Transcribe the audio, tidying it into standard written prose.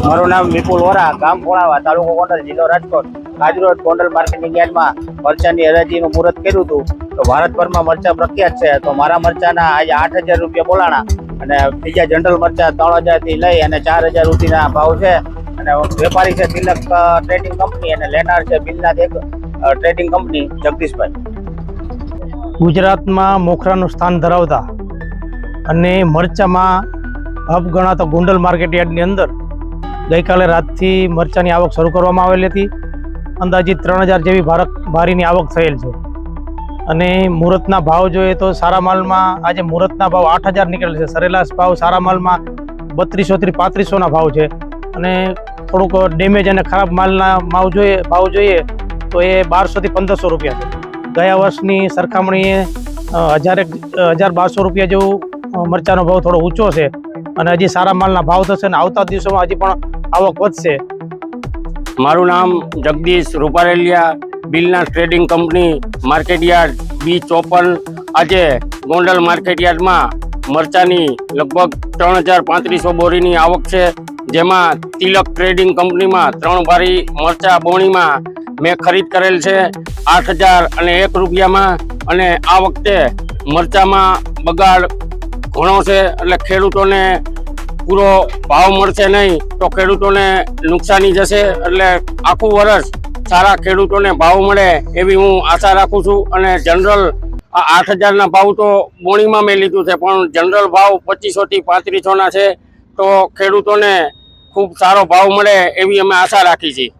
મારું નામ વિપુલ વોરા, ગામ પોળાવા, તાલુકો ગોંડલ, જિલ્લો રાજકોટ. આજરોજ ગોંડલ માર્કેટિંગ યાર્ડમાં મરચાની હરાજીનું મુહૂર્ત કર્યું હતું. તો ભારતભરમાં મરચા પ્રખ્યાત છે. તો મારા મરચાના આજે 8,000 રૂપિયા બોલાણા અને બીજા જનરલ મરચા 3,000 થી લઈ અને 4,000 સુધીના ભાવ છે. અને વેપારી છે તિલક ટ્રેડિંગ કંપની અને લેનાર છે બિલનાથ એક ટ્રેડિંગ કંપની, જગદીશભાઈ. ગુજરાતમાં મોખરાનું સ્થાન ધરાવતા અને મરચામાં હબ ગણાતા ગોંડલ માર્કેટ યાર્ડની અંદર ગઈકાલે રાતથી મરચાની આવક શરૂ કરવામાં આવેલી હતી. અંદાજિત 3,000 જેવી ભારીની આવક થયેલ છે. અને મુહૂર્તના ભાવ જોઈએ તો સારા માલમાં આજે મુહૂર્તના ભાવ 8,000 નીકળેલ છે. સરેરાશ ભાવ સારા માલમાં 3200 થી 3500ના ભાવ છે. અને થોડુંક ડેમેજ અને ખરાબ માલના ભાવ જોઈએ તો એ 1,200 થી 1,500 રૂપિયા છે. ગયા વર્ષની સરખામણીએ 1,000-1,200 રૂપિયા જેવું મરચાનો ભાવ થોડો ઊંચો છે. અને હજી સારા માલના ભાવ થશે અને આવતા દિવસોમાં હજી પણ આવક વધશે. મારું નામ જગદીશ રૂપારેલિયા, બિલના trading company, market yard B54. આજે ગોંડલ માર્કેટ યાર્ડમાં મરચાની લગભગ 3,3500 બોરીની આવક છે. જેમાં તિલક ટ્રેડિંગ કંપનીમાં 3 ભારી મરચા બોણીમાં મેં ખરીદ કરેલ છે 8,001 રૂપિયામાં. અને આ વખતે મરચામાં બગાડ ઘણો છે, એટલે ખેડૂતોને પૂરો ભાવ મળશે નહીં તો ખેડૂતોને નુકસાની જશે. એટલે આખું વર્ષ સારા ખેડૂતોને ભાવ મળે એવી હું આશા રાખું છું. અને જનરલ 8,000ના ભાવ તો બોણીમાં મેં લીધું છે, પણ જનરલ ભાવ 2,500 થી 3,500ના છે. તો ખેડૂતોને ખૂબ સારો ભાવ મળે એવી અમે આશા રાખી છીએ.